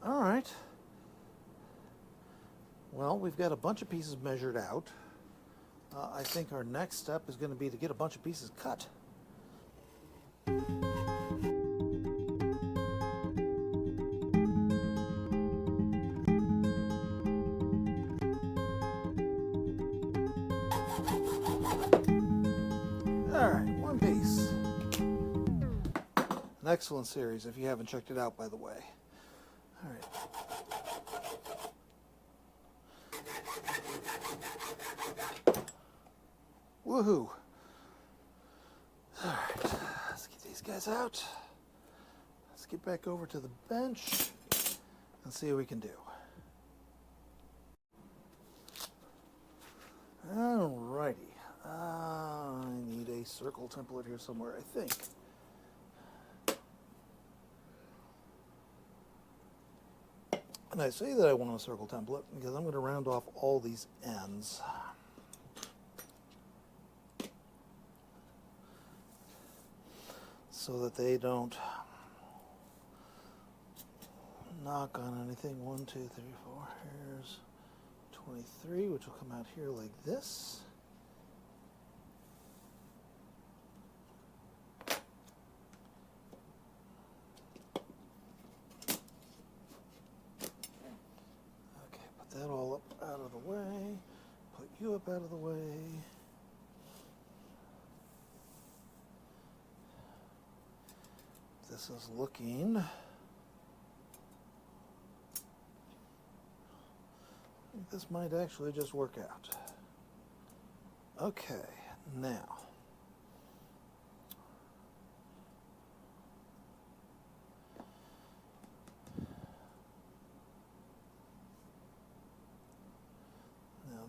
All right. Well, we've got a bunch of pieces measured out. I think our next step is going to be to get a bunch of pieces cut. All right, one piece. An excellent series if you haven't checked it out, by the way. All right. Woohoo! All right, let's get these guys out. Let's get back over to the bench and see what we can do. Alrighty. I need a circle template here somewhere, I think. And I say that I want a circle template because I'm going to round off all these ends. So that they don't knock on anything. 1, 2, 3, 4. Here's 23, which will come out here like this. Okay, put that all up out of the way. Put you up out of the way. This is looking. I think this might actually just work out. Okay, now.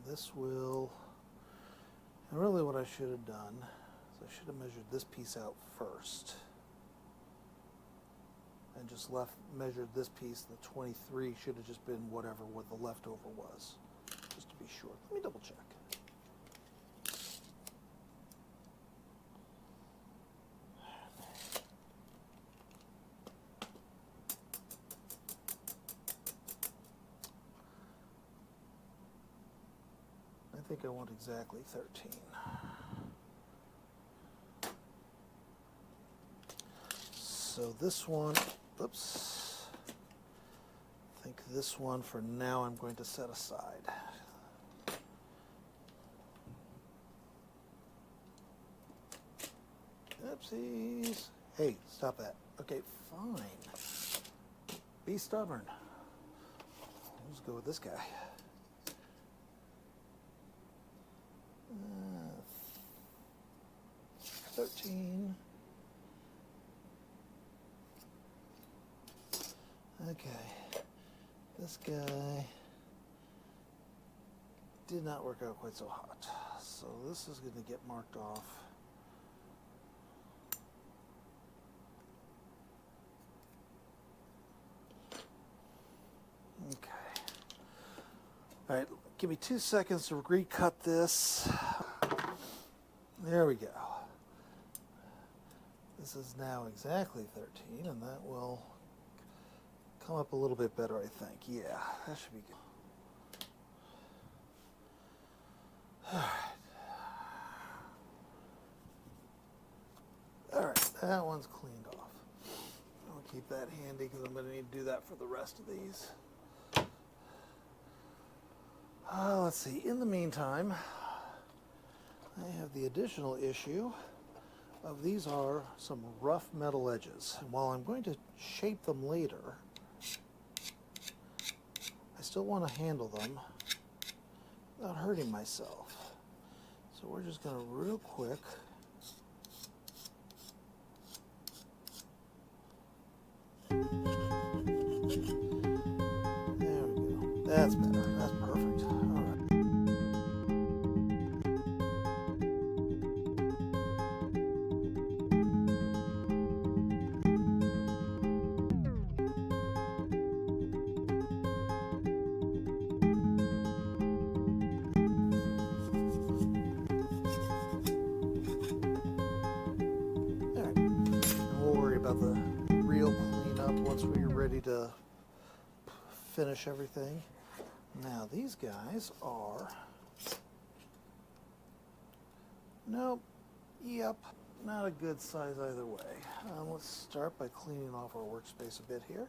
This will, and really what I should have done is I should have measured this piece out first. And just measured this piece. The 23 should have just been whatever what the leftover was, just to be sure. Let me double check. I think I want exactly 13. So this one, oops, I think this one for now I'm going to set aside. Oopsies. Hey, stop that. Okay, fine. Be stubborn. Let's go with this guy. 13. Okay, this guy did not work out quite so hot. So this is going to get marked off. Okay. All right, give me 2 seconds to recut this. There we go. This is now exactly 13, and that will come up a little bit better, I think. Yeah, that should be good. All right, that one's cleaned off. I'll keep that handy because I'm going to need to do that for the rest of these. Let's see. In the meantime, I have the additional issue of these are some rough metal edges. And while I'm going to shape them later, I still want to handle them without hurting myself. So we're just going to real quick there we go. That's better. That's perfect. All right. About the real cleanup once we're ready to finish everything. Now these guys are, nope, yep, not a good size either way. Let's start by cleaning off our workspace a bit here.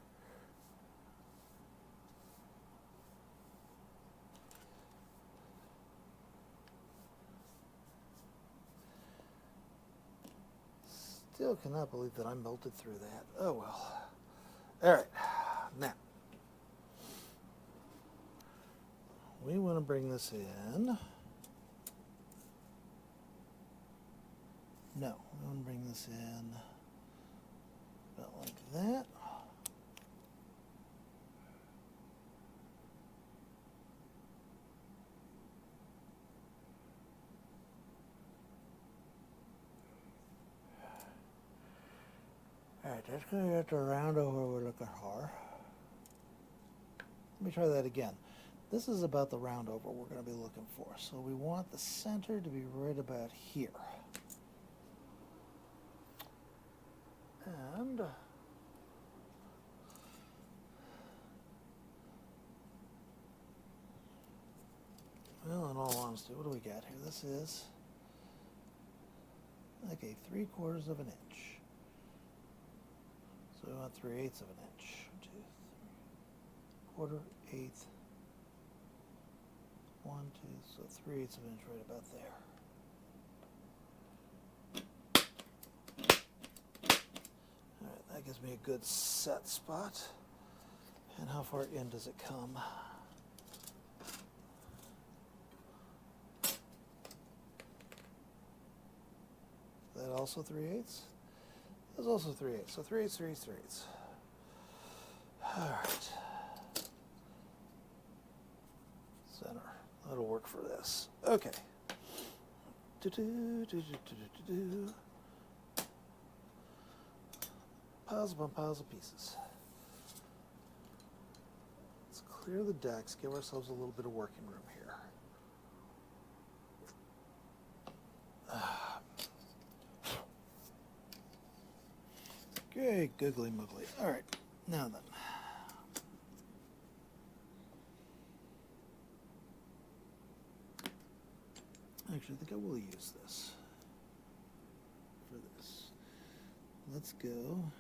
Still cannot believe that I melted through that. Oh well. All right, now we want to bring this in. No, we want to bring this in about like that. All right, that's going to get the round over we're looking for. Let me try that again. This is about the round over we're going to be looking for. So we want the center to be right about here. And well, in all honesty, what do we got here? This is like a 3/4 of an inch. So we want 3/8 of an inch. 1, 2, 3, quarter, eighth, 1, 2, so 3/8 of an inch right about there. All right, that gives me a good set spot. And how far in does it come? Is that also 3/8? That's also 3/8. So 3/8, 3/8, 3/8. All right. Center. That'll work for this. Okay. Piles upon piles of pieces. Let's clear the decks, give ourselves a little bit of working room here. Okay, googly moogly. All right, now then. Actually, I think I will use this for this. Let's go.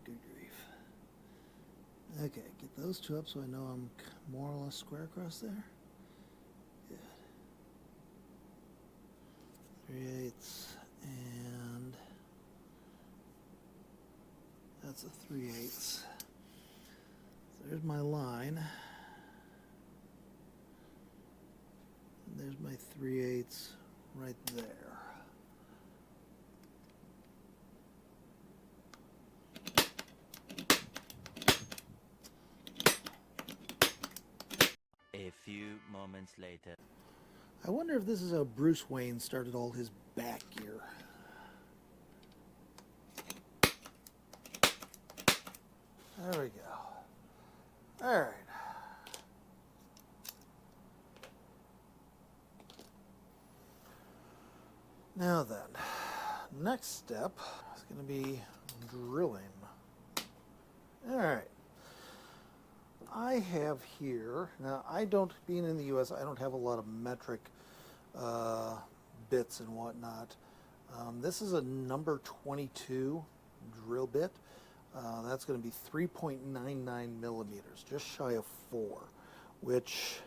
Good grief. Okay, get those two up so I know I'm more or less square across there. Good. 3/8, and that's a 3/8. So there's my line. And there's my 3/8 right there. A few moments later. I wonder if this is how Bruce Wayne started all his back gear. There we go. All right. Now then, next step is going to be drilling. All right. I have here, now I don't, being in the U.S., I don't have a lot of metric bits and whatnot. This is a number 22 drill bit. That's going to be 3.99 millimeters, just shy of 4, which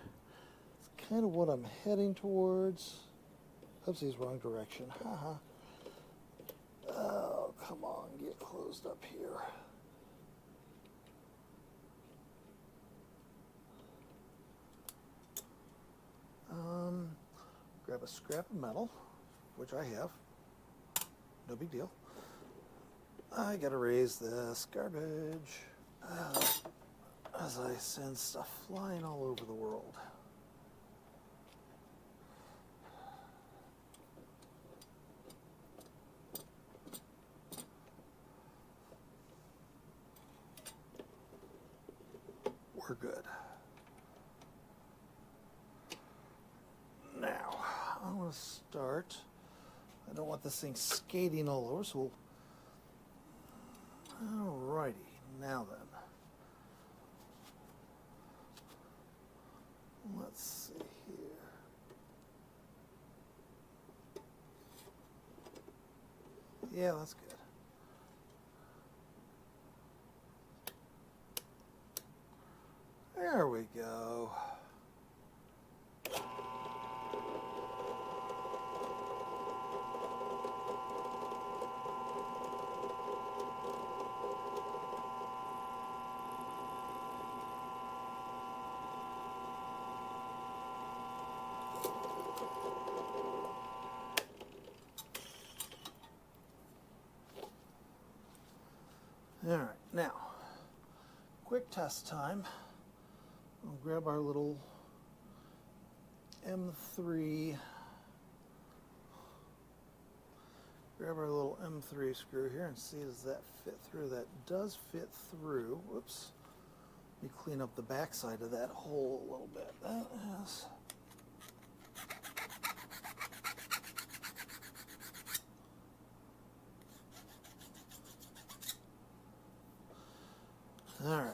is kind of what I'm heading towards. Oopsies, wrong direction. Haha. Oh, come on, get closed up here. Grab a scrap of metal, which I have. No big deal. I gotta raise this garbage as I send stuff flying all over the world. We're good. Now, I'm going to start I don't want this thing skating all over, so alrighty, now then. Let's see here. Yeah, that's good. There we go. All right, now, quick test time. We'll grab our little M3, screw here and see does that fit through. That does fit through. Whoops. Let me clean up the back side of that hole a little bit. That has... All right.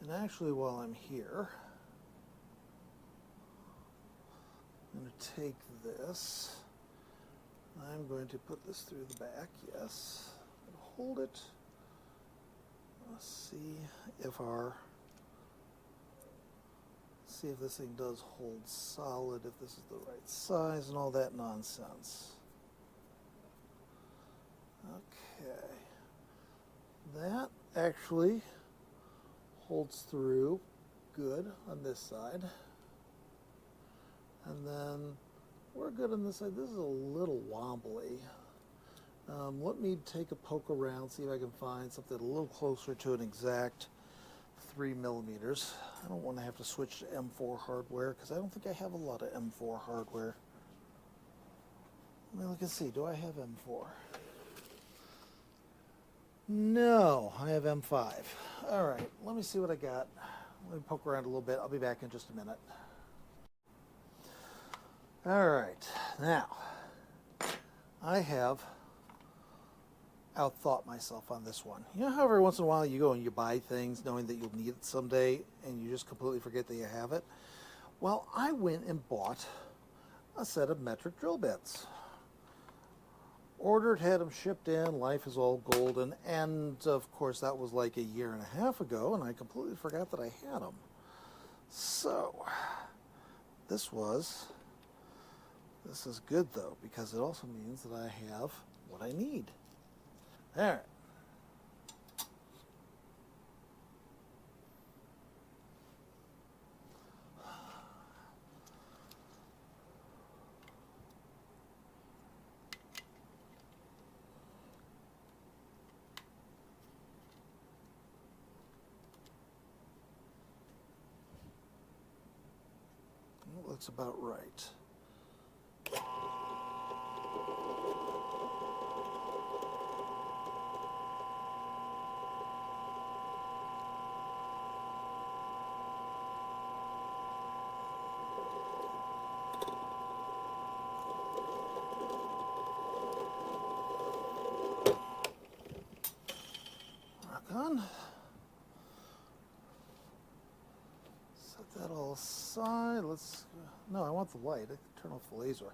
And actually, while I'm here, I'm going to take this. I'm going to put this through the back, yes. Hold it. Let's see if this thing does hold solid, if this is the right size and all that nonsense. Okay. That actually holds through good on this side. And then we're good on this side. This is a little wobbly. Let me take a poke around, see if I can find something a little closer to an exact 3 millimeters. I don't want to have to switch to M4 hardware because I don't think I have a lot of M4 hardware. Let me look and see. Do I have M4? No, I have M5. All right, let me see what I got. Let me poke around a little bit. I'll be back in just a minute. All right, now I have outthought myself on this one. You know how every once in a while you go and you buy things knowing that you'll need it someday and you just completely forget that you have it? Well, I went and bought a set of metric drill bits. Ordered, had them shipped in, life is all golden, and of course that was like a year and a half ago and I completely forgot that I had them. So, this is good though, because it also means that I have what I need. All right. Well, looks about right. On. Set that all aside. No, I want the light. I can turn off the laser.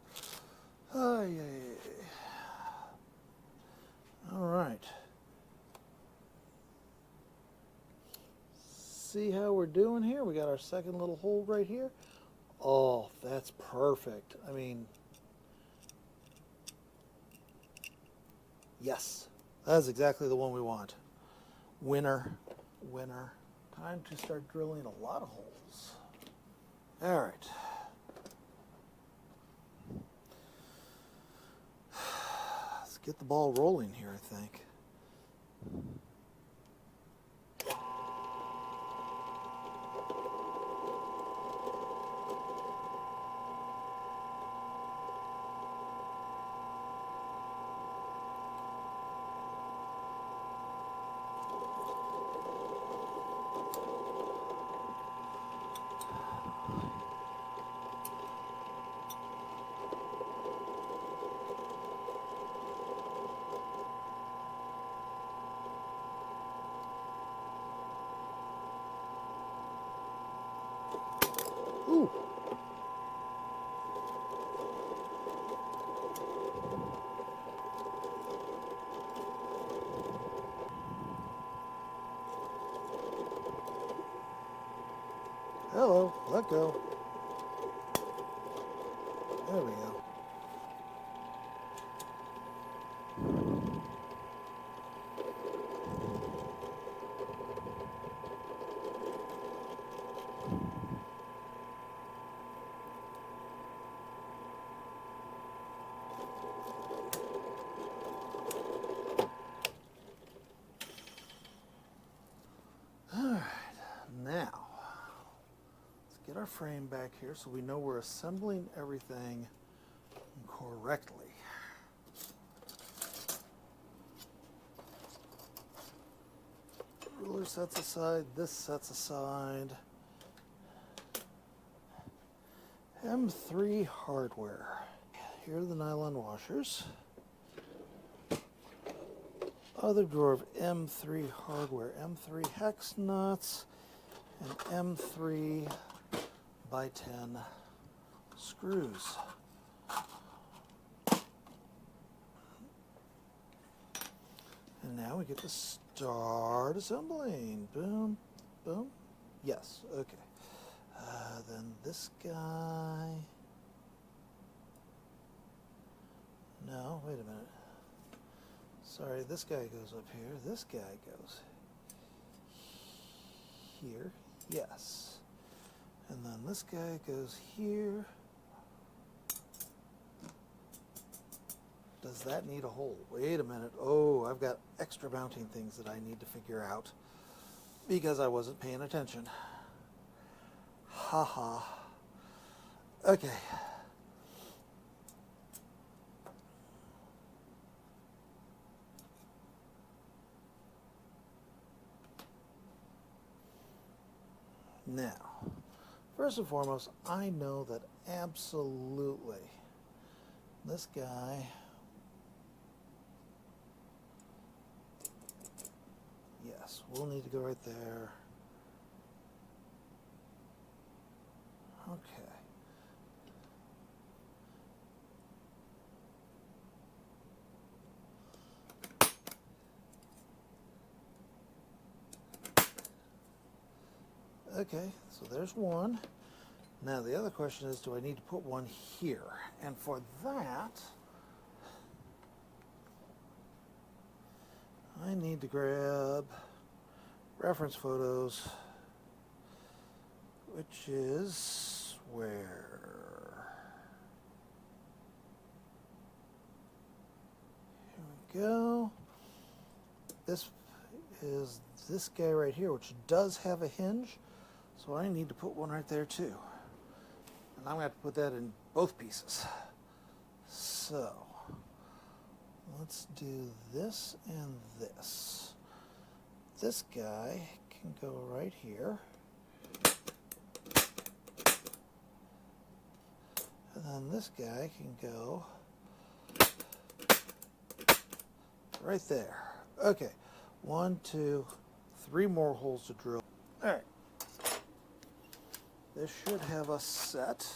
Oh, yeah. All right. See how we're doing here? We got our second little hole right here. Oh, that's perfect. I mean, yes, that's exactly the one we want. Winner. Time to start drilling a lot of holes. All right. Let's get the ball rolling here, I think. Hello, let go. There we go. Alright, now let's get our frame back here so we know we're assembling everything correctly. Ruler sets aside, this sets aside. M3 hardware. Here are the nylon washers. Other drawer of M3 hardware, M3 hex nuts, and M3 by 10 screws. And now we get to start assembling. Boom, boom. Yes, okay. Then this guy. No, wait a minute. Sorry, this guy goes up here. This guy goes here. Yes. And then this guy goes here. Does that need a hole? Wait a minute. Oh, I've got extra mounting things that I need to figure out because I wasn't paying attention. Haha. Okay. Now, first and foremost, I know that absolutely this guy, yes, we'll need to go right there. Okay. Okay, so there's one. Now the other question is, do I need to put one here? And for that, I need to grab reference photos, which is where? Here we go. This is this guy right here, which does have a hinge, so I need to put one right there too. And I'm going to have to put that in both pieces. So, let's do this and this. This guy can go right here. And then this guy can go right there. Okay, 1, 2, 3 more holes to drill. All right. This should have us set.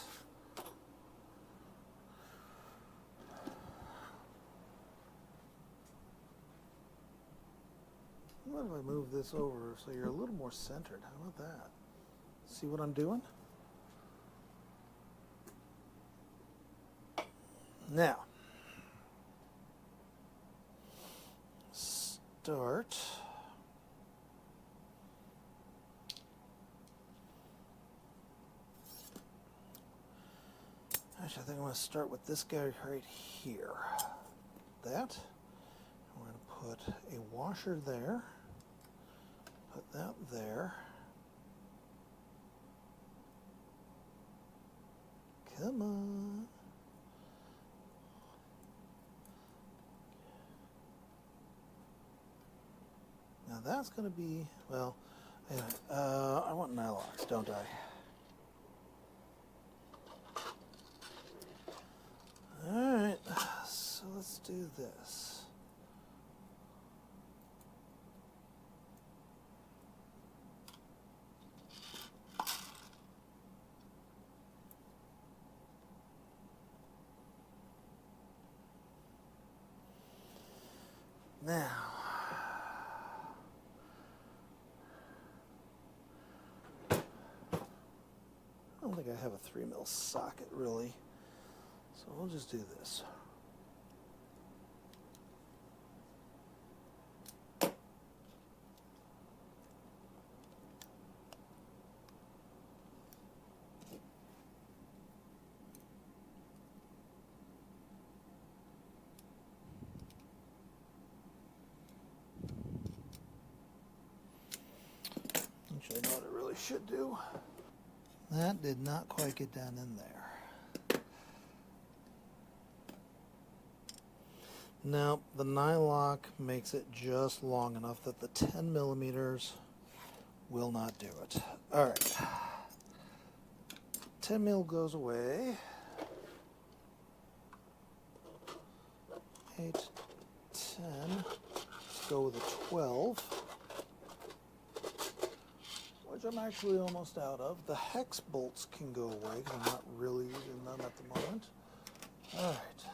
What if I move this over so you're a little more centered? How about that? See what I'm doing? Now, start. Actually, I think I'm going to start with this guy right here. That. We're going to put a washer there. Put that there. Come on. Now that's going to be, well, anyway, I want nylons, don't I? Alright, so let's do this. Now, don't think I have a 3mm socket really, so we'll just do this. Actually, I know what I really should do. That did not quite get down in there. Now, the nylock makes it just long enough that the 10mm will not do it. All right. 10mm goes away. 8, 10. Let's go with a 12. Which I'm actually almost out of. The hex bolts can go away because I'm not really using them at the moment. All right.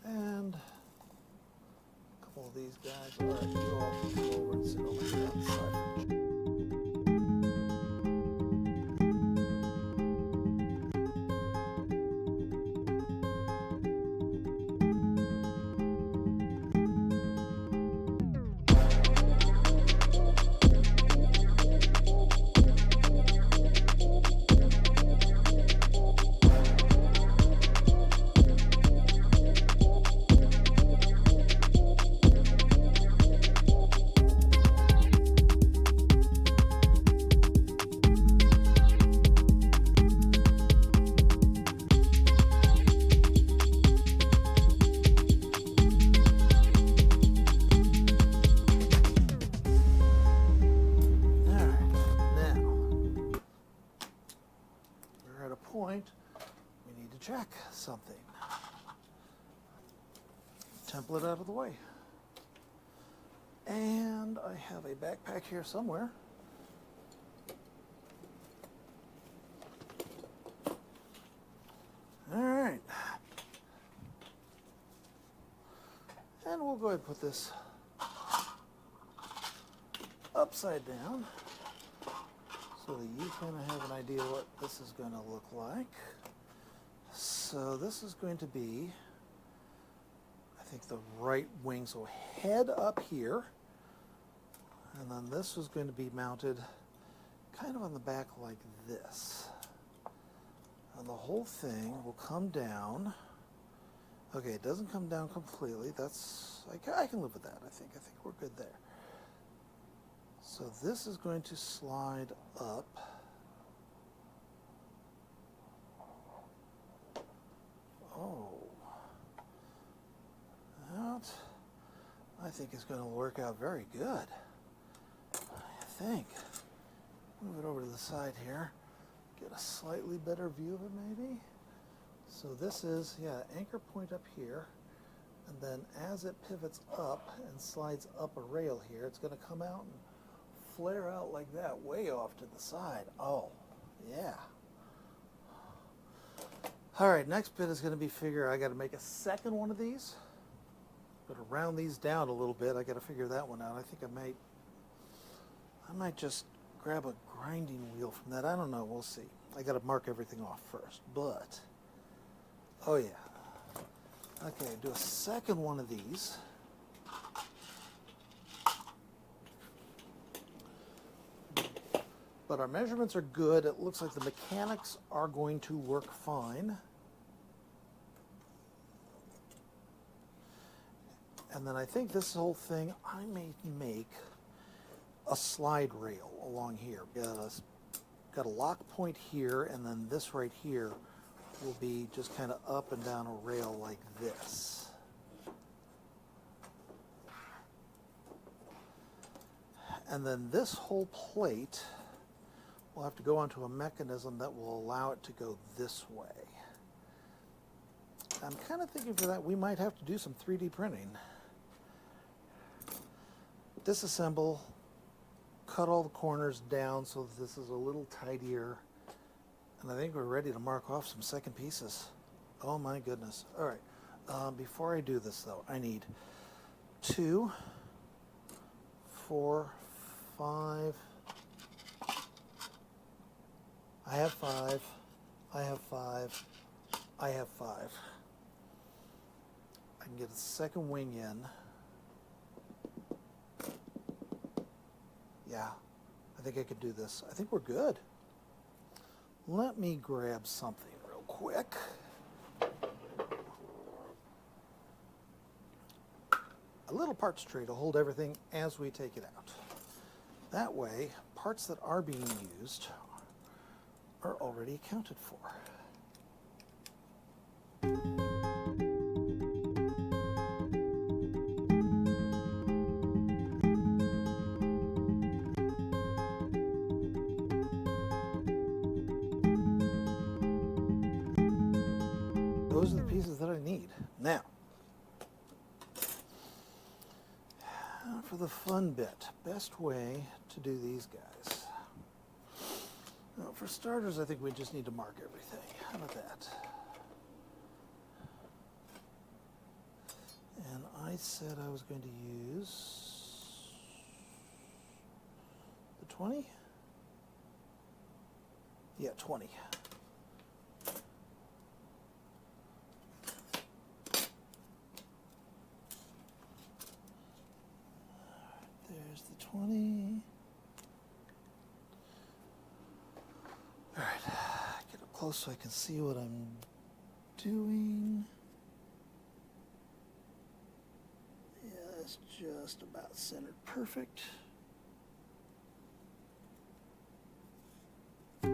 And a couple of these guys. All right, you all can go over and sit over here on the side. Point, we need to check something. Template out of the way. And I have a backpack here somewhere. All right. And we'll go ahead and put this upside down, so that you kind of have an idea what this is going to look like. So this is going to be, I think, the right wing. So head up here, and then this is going to be mounted kind of on the back like this. And the whole thing will come down. Okay, it doesn't come down completely. That's, I can live with that. I think we're good there. So this is going to slide up. Oh. That, I think is going to work out very good. I think. Move it over to the side here. Get a slightly better view of it maybe. So this is, yeah, anchor point up here. And then as it pivots up and slides up a rail here, it's going to come out and flare out like that, way off to the side. Oh, yeah. All right, next bit is going to be I got to make a second one of these. Got to round these down a little bit. I got to figure that one out. I think I might just grab a grinding wheel from that. I don't know. We'll see. I got to mark everything off first. But, oh yeah. Okay, do a second one of these. But our measurements are good. It looks like the mechanics are going to work fine. And then I think this whole thing, I may make a slide rail along here. Got a lock point here, and then this right here will be just kind of up and down a rail like this. And then this whole plate will have to go onto a mechanism that will allow it to go this way. I'm kind of thinking for that we might have to do some 3D printing. Disassemble, cut all the corners down so that this is a little tidier. And I think we're ready to mark off some second pieces. Oh my goodness. All right, before I do this though, I need 2 4, 5. I have 5. I have 5. I have 5. I can get a second wing in. Yeah, I think I could do this. I think we're good. Let me grab something real quick. A little parts tray to hold everything as we take it out. That way, parts that are being used are already accounted for. Those are the pieces that I need. Now, for the fun bit, best way to do these guys. Now, for starters, I think we just need to mark everything. How about that? And I said I was going to use the 20? Yeah, 20. There's the 20. All right, get up close so I can see what I'm doing. Yeah, that's just about centered perfect. That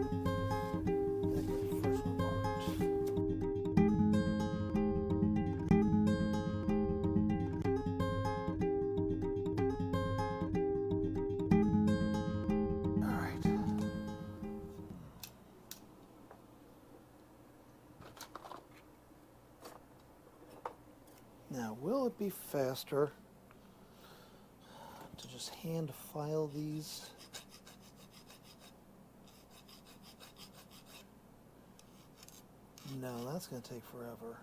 gets the first one marked. All right. Now, will it be faster to just hand file these? No, that's going to take forever.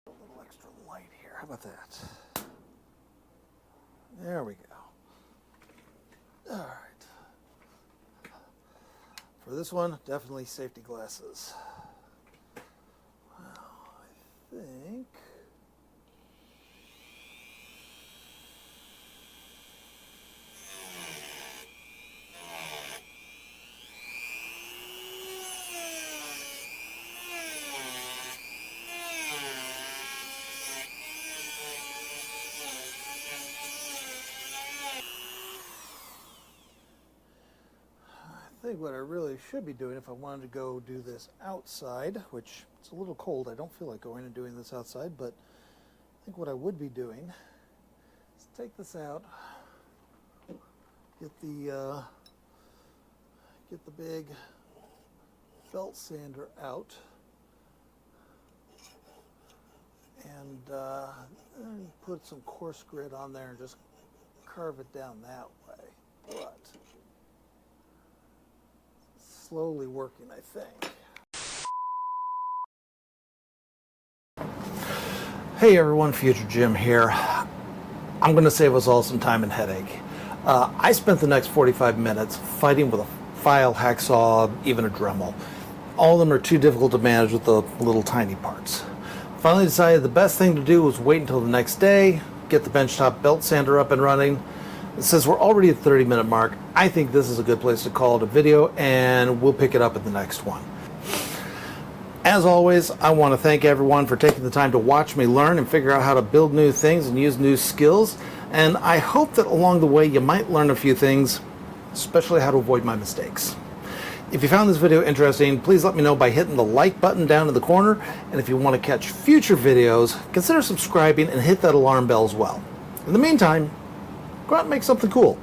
A little extra light here. How about that? There we go. All right. For this one, definitely safety glasses. I think what I really should be doing if I wanted to go do this outside, which it's a little cold. I don't feel like going and doing this outside, but I think what I would be doing is take this out, get the big belt sander out, and put some coarse grit on there and just carve it down that way. But slowly working, I think. Hey everyone, Future Jim here. I'm going to save us all some time and headache. I spent the next 45 minutes fighting with a file, hacksaw, even a Dremel. All of them are too difficult to manage with the little tiny parts. Finally decided the best thing to do was wait until the next day, get the benchtop belt sander up and running. Since we're already at the 30-minute mark, I think this is a good place to call it a video, and we'll pick it up in the next one. As always, I want to thank everyone for taking the time to watch me learn and figure out how to build new things and use new skills, and I hope that along the way you might learn a few things, especially how to avoid my mistakes. If you found this video interesting, please let me know by hitting the like button down in the corner, and if you want to catch future videos, consider subscribing and hit that alarm bell as well. In the meantime, go out and make something cool.